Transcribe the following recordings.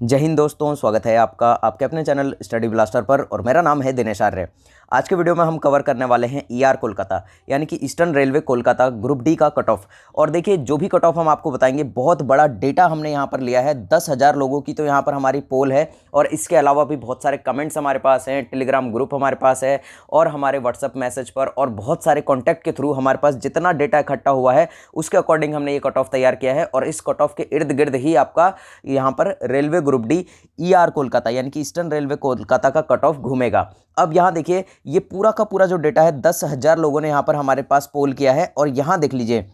जय हिंद दोस्तों, स्वागत है आपका आपके अपने चैनल स्टडी ब्लास्टर पर और मेरा नाम है दिनेश आर्य। आज के वीडियो में हम कवर करने वाले हैं ईआर कोलकाता यानी कि eastern railway Kolkata group D का कट ऑफ। और देखिए, जो भी कट ऑफ हम आपको बताएंगे, बहुत बड़ा डेटा हमने यहाँ पर लिया है। 10,000 लोगों की तो यहाँ पर हमारी पोल है और इसके अलावा भी बहुत सारे कमेंट्स हमारे पास हैं, टेलीग्राम ग्रुप हमारे पास है और हमारे व्हाट्सअप मैसेज पर और बहुत सारे कॉन्टैक्ट के थ्रू हमारे पास जितना डेटा इकट्ठा हुआ है उसके अकॉर्डिंग हमने ये कट ऑफ तैयार किया है। और इस कट ऑफ के इर्द गिर्द ही आपका यहाँ पर railway group D ER Kolkata यानी कि ईस्टर्न रेलवे कोलकाता का कट ऑफ घूमेगा। अब यहाँ देखिए, ये पूरा का पूरा जो डेटा है, 10,000 लोगों ने यहाँ पर हमारे पास पोल किया है। और यहाँ देख लीजिए,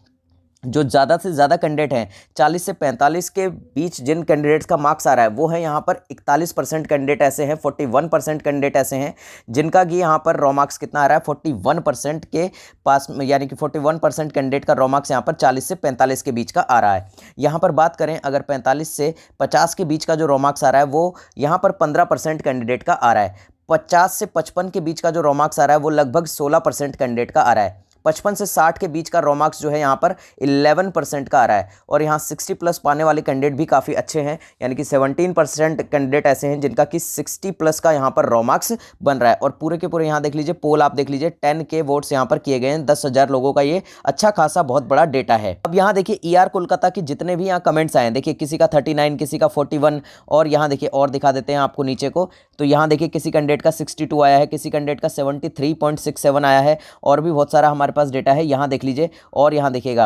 जो ज़्यादा से ज़्यादा कैंडिडेट हैं, 40 से 45 के बीच जिन कैंडिडेट्स का मार्क्स आ रहा है वो है यहाँ पर 41% कैंडिडेट ऐसे हैं, 41% कैंडिडेट ऐसे हैं जिनका कि यहाँ पर रॉ मार्क्स कितना आ रहा है, 41% के पास, यानी कि 41% कैंडिडेट का रॉ मार्क्स यहाँ पर 40 से 45 के बीच का आ रहा है। यहाँ पर बात करें अगर 45 से 50 के बीच का जो रॉ मार्क्स आ रहा है वो यहाँ पर 15% कैंडिडेट का आ रहा है। 50 से 55 के बीच का जो रॉ मार्क्स आ रहा है वो लगभग 16% कैंडिडेट का आ रहा है। 55 से 60 के बीच का रॉ मार्क्स जो है यहाँ पर 11% का आ रहा है। और यहाँ 60 प्लस पाने वाले कैंडिडेट भी काफ़ी अच्छे हैं, यानी कि 17% कैंडिडेट ऐसे हैं जिनका कि 60 प्लस का यहाँ पर रॉ मार्क्स बन रहा है। और पूरे के पूरे यहाँ देख लीजिए, पोल आप देख लीजिए, 10K वोट्स यहाँ पर किए गए हैं। 10,000 लोगों का ये अच्छा खासा बहुत बड़ा डेटा है। अब यहाँ देखिए, ईआर कोलकाता की जितने भी यहाँ कमेंट्स आए हैं, देखिए किसी का 39, किसी का 41, और यहाँ देखिए और दिखा देते हैं आपको नीचे को। तो यहाँ देखिए किसी कैंडिडेट का 62 आया है, किसी कैंडिडेट का 73.67 आया है और भी बहुत सारा हमारे पास डेटा है। यहाँ देख लीजिए और यहाँ देखिएगा,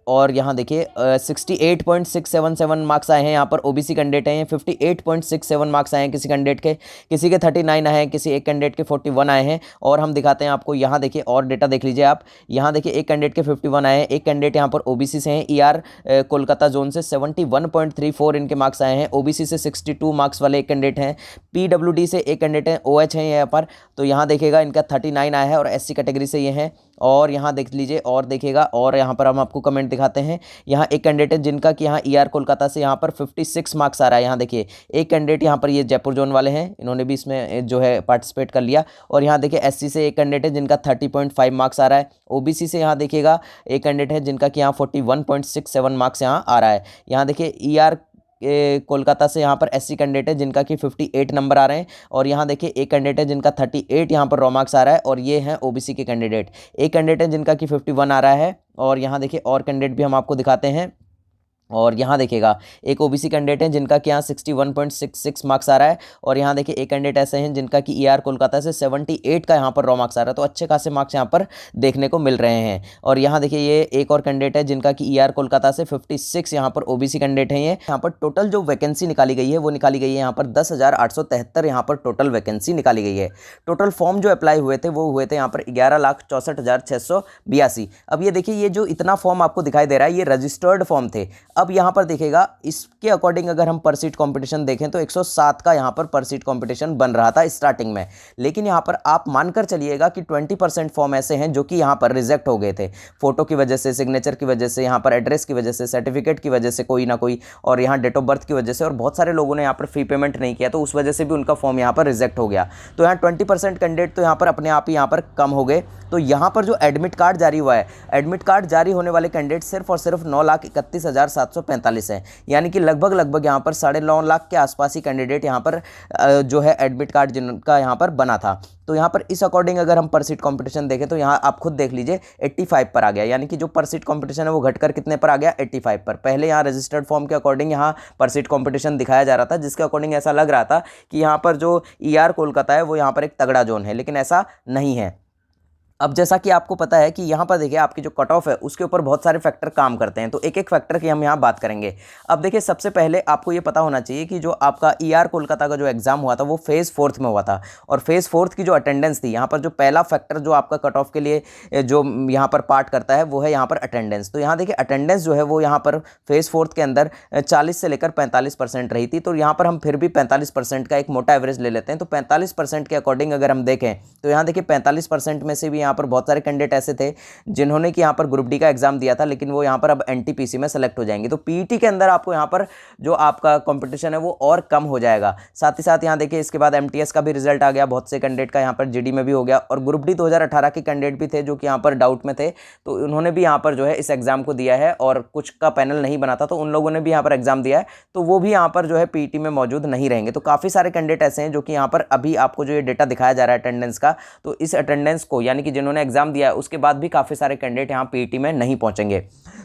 और यहाँ देखिए 68.677 मार्क्स आए हैं यहाँ पर ओबीसी कैंडिडेट हैं। 58.67 मार्क्स आए हैं किसी कैंडिडेट के, किसी के 39 आए हैं, किसी एक कैंडिडेट के 41 आए हैं। और हम दिखाते हैं आपको, यहाँ देखिए और डेटा देख लीजिए आप। यहाँ देखिए एक कैंडिडेट के 51 आए हैं, एक कैंडिडेट यहाँ पर ओबीसी से हैं, ईआर कोलकाता जोन से 71.34 इनके मार्क्स आए हैं। ओबीसी से 62 मार्क्स वाले एक कैंडिडेट हैं, पीडब्ल्यूडी से एक कैंडिडेट हैं, ओएच हैं यहाँ पर, तो यहाँ देखिएगा इनका 39 आया है और एससी कैटेगरी से ये हैं। और यहाँ देख लीजिए और देखिएगा, और यहाँ पर हम आपको कमेंट दिखाते हैं। यहाँ एक कैंडिडेट है जिनका कि यहाँ ईआर कोलकाता से यहाँ पर 56 मार्क्स आ रहा है। यहाँ देखिए एक कैंडिडेट यहाँ पर, ये जयपुर जोन वाले हैं, इन्होंने भी इसमें जो है पार्टिसिपेट कर लिया। और यहाँ देखिए एससी से एक कैंडिडेट है जिनका 30.5 मार्क्स आ रहा है। ओबीसी से यहाँ देखिएगा एक कैंडिडेट है जिनका कि यहाँ 41.67 मार्क्स यहाँ आ रहा है। यहाँ देखिए ईआर कोलकाता से यहाँ पर एससी कैंडिडेट है जिनका कि 58 नंबर आ रहे हैं। और यहाँ देखिए एक कैंडिडेट है जिनका 38 यहाँ पर रॉ मार्क्स आ रहा है और ये हैं ओबीसी के कैंडिडेट। एक कैंडिडेट है जिनका कि 51 आ रहा है। और यहाँ देखिए और कैंडिडेट भी हम आपको दिखाते हैं। और यहाँ देखिएगा एक ओबीसी कैंडिडेट है जिनका कि यहाँ 61.66 मार्क्स आ रहा है। और यहाँ देखिए एक कैंडिडेट ऐसे हैं जिनका कि ईआर कोलकाता से 78 का यहाँ पर रॉ मार्क्स आ रहा है। तो अच्छे खासे मार्क्स यहाँ पर देखने को मिल रहे हैं। और यहाँ देखिए ये एक और कैंडिडेट है जिनका कि ईआर कोलकाता से 56 यहाँ पर ओबीसी कैंडिडेट हैं। ये यहाँ पर टोटल जो वैकेंसी निकाली गई है वो निकाली गई है यहाँ पर 10,873 यहाँ पर टोटल वैकेंसी निकाली गई है। टोटल फॉर्म जो अप्लाई हुए थे वो हुए थे यहाँ पर 11,64,682। अब ये देखिए, ये जो इतना फॉर्म आपको दिखाई दे रहा है ये रजिस्टर्ड फॉर्म थे। अब यहाँ पर देखिएगा, इसके अकॉर्डिंग अगर हम पर सीट कंपटीशन देखें तो 107 का यहाँ पर सीट कंपटीशन बन रहा था स्टार्टिंग में। लेकिन यहाँ पर आप मानकर चलिएगा कि 20% फॉर्म ऐसे हैं जो कि यहाँ पर रिजेक्ट हो गए थे, फोटो की वजह से, सिग्नेचर की वजह से, यहाँ पर एड्रेस की वजह से, सर्टिफिकेट की वजह से कोई ना कोई, और यहाँ डेट ऑफ बर्थ की वजह से, और बहुत सारे लोगों ने यहाँ पर फी पेमेंट नहीं किया तो उस वजह से भी उनका फॉर्म यहाँ पर रिजेक्ट हो गया। तो यहाँ 20% कैंडिडेट तो यहाँ पर अपने आप ही यहाँ पर कम हो गए। तो यहाँ पर जो एडमिट कार्ड जारी हुआ है, एडमिट कार्ड जारी होने वाले कैंडिडेट सिर्फ और सिर्फ 9,31,745 हैं, यानी कि लगभग यहाँ पर 9.5 लाख के आसपास ही कैंडिडेट यहाँ पर जो है एडमिट कार्ड जिनका यहाँ पर बना था। तो यहाँ पर इस अकॉर्डिंग अगर हम पर सीट कंपटीशन देखें तो यहाँ आप खुद देख लीजिए 85 पर आ गया, यानी कि जो पर सीट कंपटीशन है वो घटकर कितने पर आ गया, 85 पर। पहले यहाँ रजिस्टर्ड फॉर्म के अकॉर्डिंग यहाँ पर सीट कंपटीशन दिखाया जा रहा था, जिसके अकॉर्डिंग ऐसा लग रहा था कि यहाँ पर जो ईआर कोलकाता है वो यहाँ पर एक तगड़ा जोन है, लेकिन ऐसा नहीं है। अब जैसा कि आपको पता है कि यहाँ पर देखिए आपकी जो कट ऑफ है उसके ऊपर बहुत सारे फैक्टर काम करते हैं, तो एक एक फैक्टर की हम यहाँ बात करेंगे। अब देखिए, सबसे पहले आपको ये पता होना चाहिए कि जो आपका ईआर कोलकाता का जो एग्जाम हुआ था वो फेज़ 4 में हुआ था। और फेज़ 4 की जो अटेंडेंस थी, यहाँ पर जो पहला फैक्टर जो आपका कट ऑफ के लिए जो यहाँ पर पार्ट करता है वो है यहाँ पर अटेंडेंस। तो यहाँ देखिए अटेंडेंस जो है वो यहाँ पर फेज़ 4 के अंदर 40 से लेकर 45% रही थी। तो यहाँ पर हम फिर भी 45% का एक मोटा एवरेज ले लेते हैं। तो 45% के अकॉर्डिंग अगर हम देखें तो यहाँ देखिए 45% में से भी यहाँ पर बहुत सारे कैंडिडेट ऐसे थे जिन्होंने कि यहाँ पर ग्रुप डी का एग्जाम दिया था, लेकिन वो यहाँ पर अब एनटीपीसी में सेलेक्ट हो जाएंगे। तो पीईटी के अंदर आपको यहाँ पर जो आपका कंपटीशन है वो और कम हो जाएगा। साथ ही साथ यहाँ देखिए इसके बाद एमटीएस का भी रिजल्ट आ गया, बहुत से कैंडिडेट का यहाँ पर जीडी में भी हो गया, और ग्रुप डी 2018 के कैंडिडेट भी थे जो कि यहाँ पर डाउट में थे, तो उन्होंने भी यहाँ पर जो है इस एग्जाम को दिया है, और कुछ का पैनल नहीं बना था तो उन लोगों ने भी यहाँ पर एग्जाम दिया है, तो वो भी यहाँ पर जो है पीईटी में मौजूद नहीं रहेंगे। तो काफ़ी सारे कैंडिडेट ऐसे हैं जो कि यहाँ पर अभी आपको जो ये डेटा दिखाया जा रहा है अटेंडेंस का, तो इस अटेंडेंस को यानी कि जिन्होंने एग्जाम दिया है उसके बाद भी काफ़ी सारे कैंडिडेट यहाँ पीईटी में नहीं पहुँचेंगे।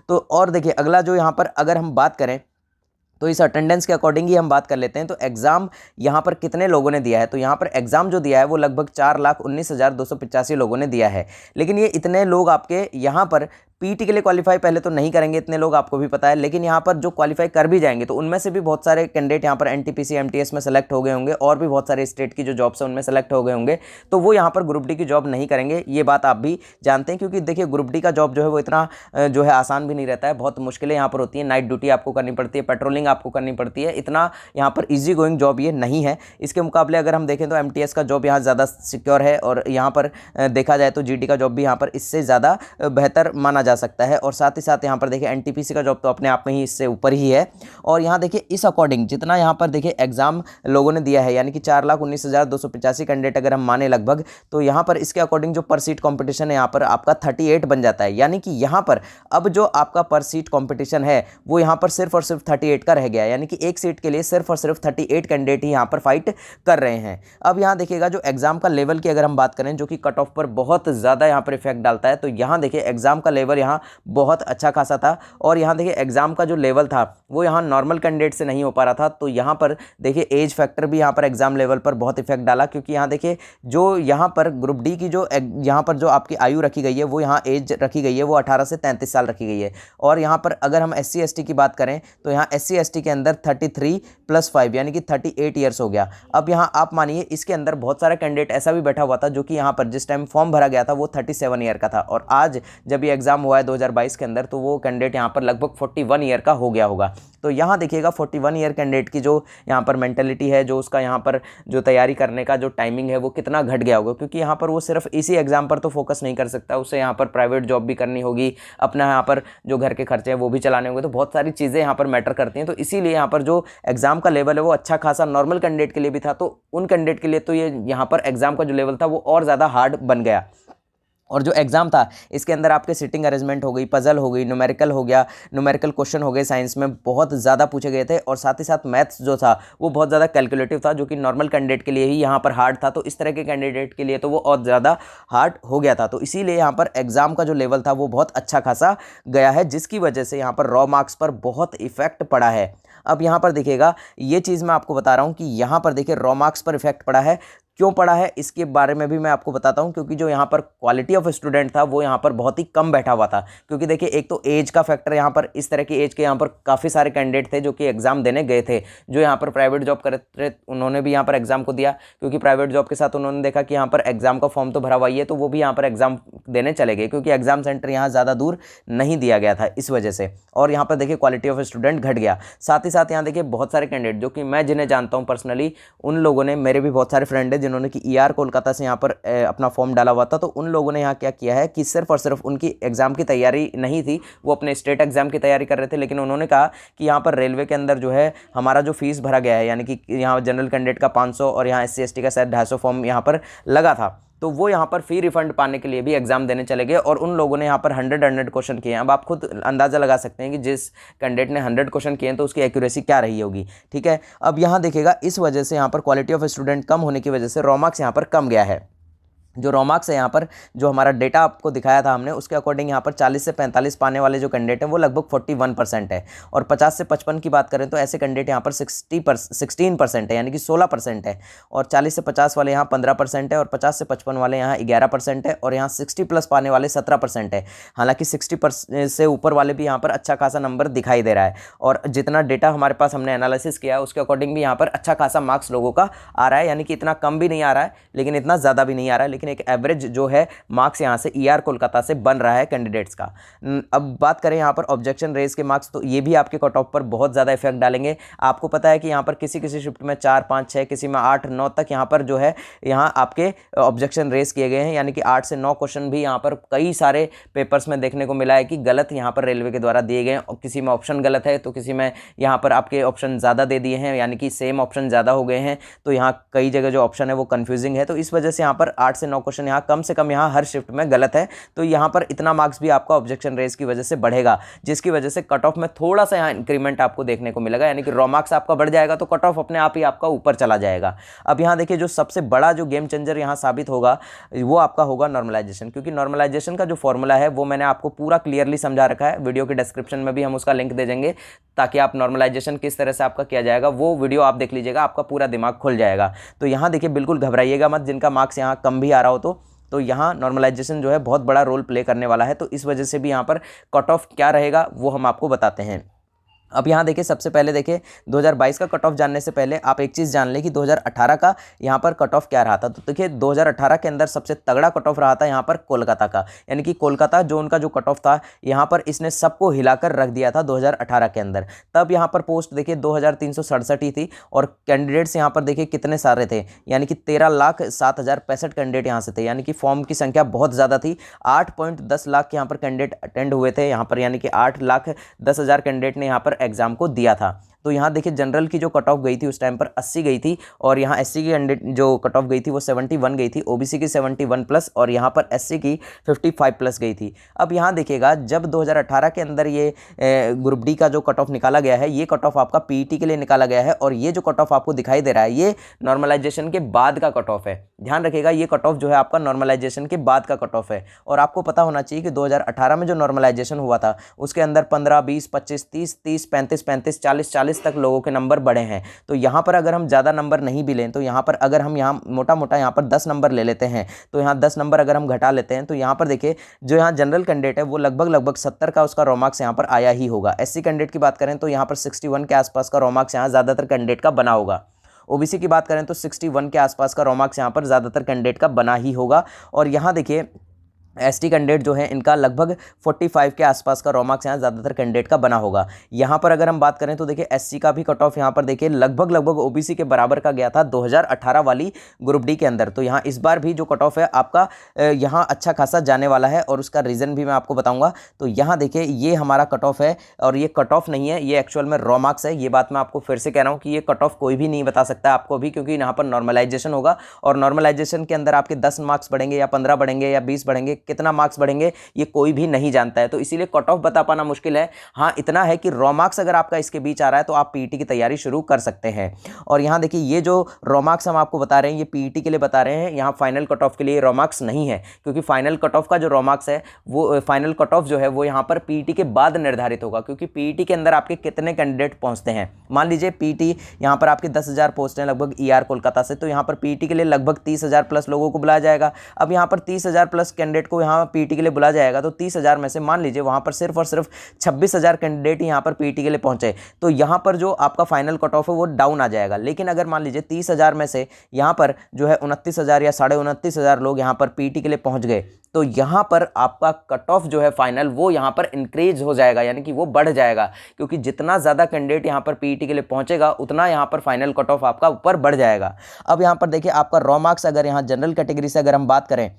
तो और देखिए अगला जो यहाँ पर अगर हम बात करें तो इस अटेंडेंस के अकॉर्डिंग ही हम बात कर लेते हैं। तो एग्ज़ाम यहाँ पर कितने लोगों ने दिया है, तो यहाँ पर एग्ज़ाम जो दिया है वो लगभग 4,19,285 लोगों ने दिया है। लेकिन ये इतने लोग आपके यहाँ पर पीईटी के लिए क्वालिफाई पहले तो नहीं करेंगे, इतने लोग आपको भी पता है, लेकिन यहाँ पर जो क्वालिफाई कर भी जाएंगे तो उनमें से भी बहुत सारे कैंडिडेट यहाँ पर एनटीपीसी एमटीएस में सेलेक्ट हो गए होंगे, और भी बहुत सारे स्टेट की जो जॉब्स हैं उनमें सेलेक्ट हो गए होंगे, तो वो यहाँ पर ग्रुप डी की जॉब नहीं करेंगे। ये बात आप भी जानते हैं, क्योंकि देखिए ग्रुप डी का जॉब जो है वो इतना जो है आसान भी नहीं रहता है, बहुत मुश्किलें यहाँ पर होती हैं, नाइट ड्यूटी आपको करनी पड़ती है, पेट्रोलिंग आपको करनी पड़ती है, इतना यहाँ पर ईजी गोइंग जॉब ये नहीं है। इसके मुकाबले अगर हम देखें तो एमटीएस का जॉब यहाँ ज़्यादा सिक्योर है, और यहाँ पर देखा जाए तो जीडी का जॉब भी यहाँ पर इससे ज़्यादा बेहतर माना जा सकता है। और साथ ही साथ यहाँ पर देखिए एनटीपीसी का जॉब तो अपने आप में ही इससे ऊपर ही है। और यहाँ देखिए इस अकॉर्डिंग जितना यहाँ पर देखिए एग्जाम लोगों ने दिया है, यानी कि 4,19,285 कैंडिडेट अगर हम माने लगभग, तो यहाँ पर इसके अकॉर्डिंग जो पर सीट कॉम्पिटिशन है यहाँ पर आपका 38 बन जाता है। यानी कि यहाँ पर अब जो आपका पर सीट कॉम्पिटिशन है वो यहाँ पर सिर्फ और सिर्फ 38 का रह गया, यानी कि एक सीट के लिए सिर्फ और सिर्फ 38 कैंडिडेट ही यहाँ पर फाइट कर रहे हैं। अब यहाँ देखिएगा जो एग्जाम का लेवल की अगर हम बात करें, जो कि कट ऑफ पर बहुत ज़्यादा यहाँ पर इफेक्ट डालता है, तो यहाँ देखिए एग्जाम का लेवल यहाँ बहुत अच्छा खासा था, और यहाँ देखिए एग्जाम का जो लेवल था वो यहाँ नॉर्मल कैंडिडेट से नहीं हो पा रहा था। तो यहाँ पर देखिए एज फैक्टर भी यहाँ पर एग्जाम लेवल पर बहुत इफेक्ट डाला, क्योंकि यहाँ देखिए जो यहाँ पर ग्रुप डी की जो यहाँ पर जो आपकी आयु रखी गई है वो यहाँ एज रखी गई है वो 18 से 33 साल रखी गई है। और यहाँ पर अगर हम SC ST की बात करें तो यहाँ SC ST के अंदर 33 + 5 यानी कि 38 ईयर्स हो गया। अब यहाँ आप मानिए इसके अंदर बहुत सारा कैंडिडेट ऐसा भी बैठा हुआ था जो कि यहाँ पर जिस टाइम फॉर्म भरा गया था वो 37 ईयर का था, और आज जब ये एग्जाम हुआ है 2022 के अंदर तो वो कैंडिडेट यहाँ पर लगभग 41 ईयर का हो गया होगा। तो यहाँ देखिएगा 41 ईयर कैंडिडेट की जो यहाँ पर मेंटेलिटी है, जो उसका यहाँ पर जो तैयारी करने का जो टाइमिंग है वो कितना घट गया होगा, क्योंकि यहाँ पर वो सिर्फ इसी एग्जाम पर तो फोकस नहीं कर सकता, उसे यहाँ पर प्राइवेट जॉब भी करनी होगी, अपना यहाँ पर जो घर के खर्चे हैं वो भी चलाने होंगे, तो बहुत सारी चीज़ें यहाँ पर मैटर करती हैं। तो इसीलिए यहाँ पर जो एग्जाम का लेवल है वो अच्छा खासा नॉर्मल कैंडिडेट के लिए भी था, तो उन कैंडिडेट के लिए तो ये यहाँ पर एग्जाम का जो लेवल था वो और ज़्यादा हार्ड बन गया। और जो एग्ज़ाम था इसके अंदर आपके सिटिंग अरेंजमेंट हो गई, पजल हो गई, न्यूमेरिकल हो गया, न्यूमेरिकल क्वेश्चन हो गए, साइंस में बहुत ज़्यादा पूछे गए थे, और साथ ही साथ मैथ्स जो था वो बहुत ज़्यादा कैलकुलेटिव था, जो कि नॉर्मल कैंडिडेट के लिए ही यहाँ पर हार्ड था। तो इस तरह के कैंडिडेट के लिए तो वो और ज़्यादा हार्ड हो गया था। तो इसीलिए यहाँ पर एग्ज़ाम का जो लेवल था वो बहुत अच्छा खासा गया है, जिसकी वजह से यहाँ पर रॉ मार्क्स पर बहुत इफेक्ट पड़ा है। अब यहाँ पर देखिएगा ये चीज़ मैं आपको बता रहा हूँ कि यहाँ पर देखिए रॉ मार्क्स पर इफेक्ट पड़ा है, क्यों पड़ा है इसके बारे में भी मैं आपको बताता हूं। क्योंकि जो यहाँ पर क्वालिटी ऑफ स्टूडेंट था वो यहाँ पर बहुत ही कम बैठा हुआ था, क्योंकि देखिए एक तो एज का फैक्टर, यहाँ पर इस तरह की एज के यहाँ पर काफ़ी सारे कैंडिडेट थे जो कि एग्जाम देने गए थे, जो यहाँ पर प्राइवेट जॉब कर रहे थे उन्होंने भी यहाँ पर एग्जाम को दिया, क्योंकि प्राइवेट जॉब के साथ उन्होंने देखा कि यहाँ पर एग्जाम का फॉर्म तो भरा हुआ ही है, तो वो भी यहाँ पर एग्जाम देने चले गए, क्योंकि एग्जाम सेंटर यहाँ ज़्यादा दूर नहीं दिया गया था इस वजह से। और यहाँ पर देखिए क्वालिटी ऑफ स्टूडेंट घट गया। साथ ही साथ यहाँ देखिए बहुत सारे कैंडिडेट जो कि मैं जिन्हें जानता हूँ पर्सनली, उन लोगों ने, मेरे भी बहुत सारे फ्रेंड हैं जिन्होंने कि ER कोलकाता से यहाँ पर अपना फॉर्म डाला हुआ था, तो उन लोगों ने यहाँ क्या किया है कि सिर्फ और सिर्फ उनकी एग्जाम की तैयारी नहीं थी, वो अपने स्टेट एग्जाम की तैयारी कर रहे थे, लेकिन उन्होंने कहा कि यहाँ पर रेलवे के अंदर जो है हमारा जो फीस भरा गया है, यानी कि यहाँ जनरल कैंडिडेट का 500 और यहाँ SC ST का शायद 250 फॉर्म यहाँ पर लगा था, तो वो यहाँ पर फी रिफंड पाने के लिए भी एग्जाम देने चले गए, और उन लोगों ने यहाँ पर 100 क्वेश्चन किए हैं। अब आप खुद अंदाज़ा लगा सकते हैं कि जिस कैंडिडेट ने 100 क्वेश्चन किए हैं तो उसकी एक्यूरेसी क्या रही होगी। ठीक है, अब यहाँ देखिएगा इस वजह से यहाँ पर क्वालिटी ऑफ स्टूडेंट कम होने की वजह से रॉ मार्क्स यहाँ पर कम गया है। जो रॉ मार्क्स है यहाँ पर जो हमारा डेटा आपको दिखाया था हमने, उसके अकॉर्डिंग यहाँ पर 40 से 45 पाने वाले जो कैंडिडेट हैं वो लगभग 41% है, और 50 से 55 की बात करें तो ऐसे कैंडिडेट यहाँ पर 16% है, यानी कि 16% है, और 40 से 50 वाले यहाँ 15% है, और 50 से 55 वाले यहाँ 11% है, और यहाँ 60+ पाने वाले 17% है। हालांकि 60% से ऊपर वाले भी यहाँ पर अच्छा खासा नंबर दिखाई दे रहा है, और जितना डेटा हमारे पास हमने एनालिसिस किया उसके अकॉर्डिंग भी यहाँ पर अच्छा खासा मार्क्स लोगों का आ रहा है, यानी कि इतना कम भी नहीं आ रहा है लेकिन इतना ज़्यादा भी नहीं आ रहा है, लेकिन एक एवरेज जो है मार्क्स यहाँ से ER कोलकाता से बन रहा है कैंडिडेट्स का। अब बात करें यहाँ पर ऑब्जेक्शन रेज के मार्क्स, तो ये भी आपके कट ऑफ पर बहुत ज़्यादा इफेक्ट डालेंगे। आपको पता है कि यहाँ पर किसी किसी शिफ्ट में 4, 5, 6, किसी में 8, 9 तक यहाँ पर जो है यहाँ आपके ऑब्जेक्शन रेज किए गए हैं, यानी कि 8 से 9 क्वेश्चन भी यहाँ पर कई सारे पेपर्स में देखने को मिला है कि गलत यहाँ पर रेलवे के द्वारा दिए गए, और किसी में ऑप्शन गलत है तो किसी में यहाँ पर आपके ऑप्शन ज़्यादा दे दिए हैं, यानी कि सेम ऑप्शन ज़्यादा हो गए हैं। तो यहाँ कई जगह जो ऑप्शन है वो कन्फ्यूजिंग है, तो इस वजह से यहाँ पर 8 से 9 क्वेश्चन यहाँ कम से कम यहाँ हर शिफ्ट में गलत है। तो यहाँ पर इतना मार्क्स भी आपका ऑब्जेक्शन रेज की वजह से बढ़ेगा, जिसकी वजह से कट ऑफ में थोड़ा सा यहाँ इंक्रीमेंट आपको देखने को मिलेगा, यानी कि रॉ मार्क्स आपका बढ़ जाएगा तो कट ऑफ अपने आप ही आपका ऊपर चला जाएगा। अब यहाँ देखिए जो सबसे बड़ा जो गेम चेंजर यहाँ साबित होगा वो आपका होगा नॉर्मलाइजेशन, क्योंकि नॉर्मलाइजेशन का जो फॉर्मूला है वो मैंने आपको पूरा क्लियरली समझा रखा है। वीडियो के डिस्क्रिप्शन में भी हम उसका लिंक दे देंगे, ताकि आप नॉर्मलाइजेशन किस तरह से आपका किया जाएगा वो वीडियो आप देख लीजिएगा, आपका पूरा दिमाग खुल जाएगा। तो यहाँ देखिए बिल्कुल घबराइएगा मत, जिनका मार्क्स यहाँ कम भी आ रहा हो तो यहाँ नॉर्मलाइजेशन जो है बहुत बड़ा रोल प्ले करने वाला है। तो इस वजह से भी यहाँ पर कट ऑफ क्या रहेगा वो हम आपको बताते हैं। अब यहाँ देखिए सबसे पहले देखिए 2022 का कट ऑफ जानने से पहले आप एक चीज़ जान लें कि 2018 का यहाँ पर कट ऑफ क्या रहा था। तो देखिए 2018 के अंदर सबसे तगड़ा कट ऑफ रहा था यहाँ पर कोलकाता का, यानी कि कोलकाता जो उनका जो कट ऑफ था यहाँ पर इसने सबको हिलाकर रख दिया था 2018 के अंदर। तब यहाँ पर पोस्ट देखिए 2367 ही थी, और कैंडिडेट्स यहाँ पर देखिए कितने सारे थे, यानी कि 13,07,065 कैंडिडेट यहाँ से थे, यानी कि फॉर्म की संख्या बहुत ज़्यादा थी। 8.10 लाख यहाँ पर कैंडिडेट अटेंड हुए थे यहाँ पर, यानी कि 8,10,000 कैंडिडेट ने यहाँ पर एग्जाम को दिया था। तो यहाँ देखिए जनरल की जो कट ऑफ गई थी उस टाइम पर 80 गई थी, और यहाँ एससी की जो कट ऑफ गई थी वो 71 गई थी, ओबीसी की 71 प्लस, और यहाँ पर एससी की 55 प्लस गई थी। अब यहाँ देखिएगा जब 2018 के अंदर ये ग्रुप डी का जो कट ऑफ निकाला गया है, ये कट ऑफ आपका पीईटी के लिए निकाला गया है, और ये जो कट ऑफ आपको दिखाई दे रहा है ये नॉर्मलाइजेशन के बाद का कट ऑफ है। ध्यान रखिएगा ये कट ऑफ जो है आपका नॉर्मलाइजेशन के बाद का कट ऑफ है, और आपको पता होना चाहिए कि 2018 में जो नॉर्मलाइजेशन हुआ था उसके अंदर 15, 20, 25, 30, 30, 35, 35, 40, 40 तक लोगों के नंबर बढ़े हैं। तो यहाँ पर अगर हम ज़्यादा नंबर नहीं भी लें, तो यहाँ पर अगर हम यहाँ मोटा मोटा यहाँ पर 10 नंबर ले लेते हैं, तो यहाँ 10 नंबर अगर हम घटा लेते हैं, तो यहाँ पर देखिए जो यहाँ जनरल कैंडिडेट है वो लगभग 70 का उसका रॉ मार्क्स यहाँ पर आया ही होगा। एससी कैंडिडेट की बात करें तो यहाँ पर 61 के आसपास का रॉ मार्क्स यहाँ ज़्यादातर कैंडिडेट का बना होगा। ओबीसी की बात करें तो 61 के आसपास का रॉ मार्क्स यहाँ पर ज़्यादातर कैंडिडेट का बना ही होगा। और यहाँ देखिए एसटी कैंडिडेट जो है इनका लगभग 45 के आसपास का रॉ मार्क्स यहाँ ज़्यादातर कैंडिडेट का बना होगा। यहाँ पर अगर हम बात करें तो देखिए एससी का भी कट ऑफ यहाँ पर देखिए लगभग ओबीसी के बराबर का गया था 2018 वाली ग्रुप डी के अंदर। तो यहाँ इस बार भी जो कट ऑफ है आपका यहाँ अच्छा खासा जाने वाला है, और उसका रीज़न भी मैं आपको बताऊँगा। तो यहाँ देखिए ये हमारा कट ऑफ है, और ये कट ऑफ नहीं है, ये एक्चुअल में रॉ मार्क्स है। ये बात मैं आपको फिर से कह रहा हूँ कि ये कट ऑफ कोई भी नहीं बता सकता आपको भी, क्योंकि यहाँ पर नॉर्मलाइजेशन होगा, और नॉर्मलाइजेशन के अंदर आपके 10 मार्क्स बढ़ेंगे या 15 बढ़ेंगे या 20 बढ़ेंगे, कितना मार्क्स बढ़ेंगे ये कोई भी नहीं जानता है। तो इसीलिए कट ऑफ बता पाना मुश्किल है। हाँ इतना है कि रॉ मार्क्स अगर आपका इसके बीच आ रहा है तो आप पीईटी की तैयारी शुरू कर सकते हैं। और यहाँ देखिए ये जो रॉ मार्क्स हम आपको बता रहे हैं ये पीईटी के लिए बता रहे हैं, यहाँ फाइनल कट ऑफ के लिए रॉ मार्क्स नहीं है, क्योंकि फाइनल कट ऑफ का जो रॉ मार्क्स है वो फाइनल कट ऑफ जो है वो यहाँ पर पीईटी के बाद निर्धारित होगा, क्योंकि पीईटी के अंदर आपके कितने कैंडिडेट पहुँचते हैं। मान लीजिए पीईटी यहाँ पर आपके 10,000 पोस्ट हैं लगभग ईआर कोलकाता से, तो यहाँ पर पीईटी के लिए लगभग 30,000 प्लस लोगों को बुलाया जाएगा। अब यहाँ पर 30,000 प्लस कैंडिडेट को यहाँ पीईटी के लिए बुलाया जाएगा, तो 30,000 में से मान लीजिए वहाँ पर सिर्फ और सिर्फ 26,000 कैंडिडेट यहाँ पर पीईटी के लिए पहुँचे, तो यहाँ पर जो आपका फाइनल कट ऑफ है वो डाउन आ जाएगा। लेकिन अगर मान लीजिए 30,000 में से यहाँ पर जो है 29,000 या 29,500 लोग यहाँ पर पीईटी के लिए पहुँच गए, तो यहाँ पर आपका कट ऑफ जो है फाइनल वो यहाँ पर इंक्रीज हो जाएगा, यानी कि वो बढ़ जाएगा, क्योंकि जितना ज़्यादा कैंडिडेट यहाँ पर पीईटी के लिए पहुँचेगा उतना यहाँ पर फाइनल कट ऑफ आपका ऊपर बढ़ जाएगा। अब यहाँ पर देखिए आपका रॉ मार्क्स अगर यहाँ जनरल कैटेगरी से अगर हम बात करें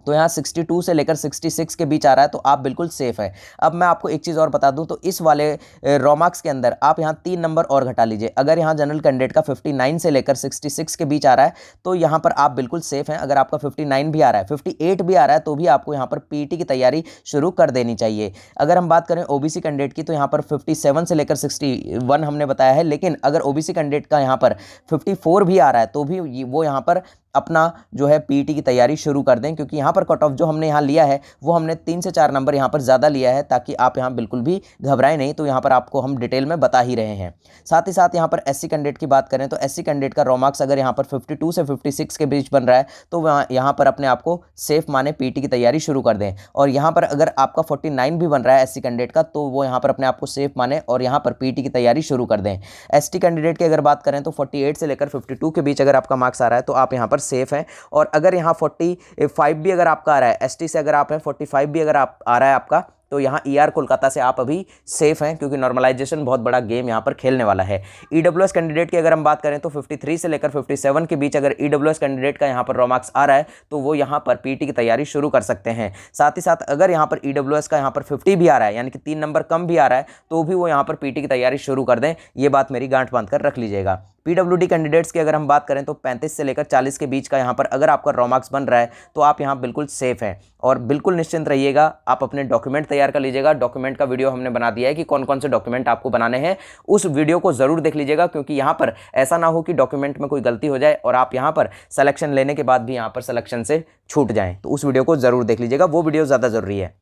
तो यहाँ 62 से लेकर 66 के बीच आ रहा है, तो आप बिल्कुल सेफ है। अब मैं आपको एक चीज़ और बता दूं, तो इस वाले रॉ मार्क्स के अंदर आप यहाँ 3 नंबर और घटा लीजिए। अगर यहाँ जनरल कैंडिडेट का 59 से लेकर 66 के बीच आ रहा है तो यहाँ पर आप बिल्कुल सेफ हैं। अगर आपका 59 भी आ रहा है, 58 भी आ रहा है, तो भी आपको यहाँ पर पीईटी की तैयारी शुरू कर देनी चाहिए। अगर हम बात करें ओबीसी कैंडिडेट की तो यहाँ पर 57 से लेकर 61 हमने बताया है, लेकिन अगर ओबीसी कैंडिडेट का यहाँ पर 54 भी आ रहा है तो भी वो यहाँ पर अपना जो है पीईटी की तैयारी शुरू कर दें, क्योंकि यहाँ पर कट ऑफ जो हमने यहाँ लिया है वो हमने 3 से 4 नंबर यहाँ पर ज़्यादा लिया है, ताकि आप यहाँ बिल्कुल भी घबराएं नहीं। तो यहाँ पर आपको हम डिटेल में बता ही रहे हैं। साथ ही साथ यहाँ पर एससी कैंडिडेट की बात करें तो एससी कैंडिडेट का रॉ मार्क्स अगर यहाँ पर 52 से 56 के बीच बन रहा है तो यहाँ पर अपने आप को सेफ माने पीईटी की तैयारी शुरू कर दें। और यहाँ पर अगर आपका 49 भी बन रहा है एससी कैंडिडेट का तो वो यहाँ पर अपने आप को सेफ माने और यहाँ पर पीईटी की तैयारी शुरू कर दें। एसटी कैंडिडेट की अगर बात करें तो 48 से लेकर 52 के बीच अगर आपका मार्क्स आ रहा है तो आप यहाँ पर पर सेफ हैं। और अगर यहाँ 45 भी अगर आपका आ रहा है, एसटी से अगर आप हैं 45 भी अगर आप आ रहा है आपका, तो यहाँ ईआर कोलकाता से आप अभी सेफ हैं, क्योंकि नॉर्मलाइजेशन बहुत बड़ा गेम यहाँ पर खेलने वाला है। ईडब्ल्यूएस कैंडिडेट की अगर हम बात करें तो 53 से लेकर 57 के बीच अगर ईडब्ल्यूएस कैंडिडेट का यहाँ पर रॉ मार्क्स आ रहा है तो वो यहाँ पर पीटी की तैयारी शुरू कर सकते हैं। साथ ही साथ अगर यहाँ पर ईडब्ल्यूएस का यहाँ पर 50 भी आ रहा है, यानी कि 3 नंबर कम भी आ रहा है, तो भी वो यहाँ पर पीटी की तैयारी शुरू कर दें। ये बात मेरी गांठ बांध कर रख लीजिएगा। पीडब्ल्यूडी कैंडिडेट्स की अगर हम बात करें तो 35 से लेकर 40 के बीच का यहाँ पर अगर आपका रॉ मार्क्स बन रहा है तो आप यहाँ बिल्कुल सेफ हैं। और बिल्कुल निश्चिंत रहिएगा, आप अपने डॉक्यूमेंट तैयार कर लीजिएगा। डॉक्यूमेंट का वीडियो हमने बना दिया है कि कौन कौन से डॉक्यूमेंट आपको बनाने हैं, उस वीडियो को जरूर देख लीजिएगा, क्योंकि यहाँ पर ऐसा ना हो कि डॉक्यूमेंट में कोई गलती हो जाए और आप यहाँ पर सिलेक्शन लेने के बाद भी यहाँ पर सिलेक्शन से छूट जाएं। तो उस वीडियो को जरूर देख लीजिएगा, वो वीडियो ज़्यादा जरूरी है।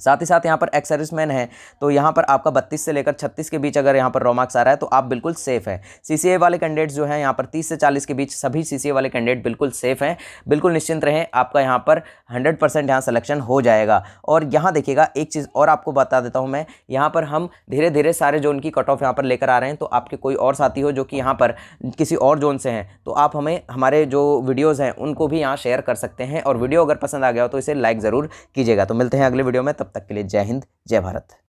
साथ ही साथ यहाँ पर एक्स सर्विसमैन है तो यहाँ पर आपका 32 से लेकर 36 के बीच अगर यहाँ पर रॉ मार्क्स आ रहा है तो आप बिल्कुल सेफ हैं। सीसीए वाले कैंडिडेट्स जो हैं यहाँ पर 30 से 40 के बीच, सभी सीसीए वाले कैंडिडेट बिल्कुल सेफ हैं। बिल्कुल निश्चिंत रहें, आपका यहाँ पर 100% यहाँ सिलेक्शन हो जाएगा। और यहाँ देखिएगा एक चीज़ और आपको बता देता हूँ मैं, यहाँ पर हम धीरे धीरे सारे जोन की कट ऑफ यहाँ पर लेकर आ रहे हैं। तो आपके कोई और साथी हो जो कि यहाँ पर किसी और जोन से हैं तो आप हमें हमारे जो वीडियोज़ हैं उनको भी यहाँ शेयर कर सकते हैं। और वीडियो अगर पसंद आ गया हो तो इसे लाइक ज़रूर कीजिएगा। तो मिलते हैं अगले वीडियो में, तब तक के लिए जय हिंद, जय भारत।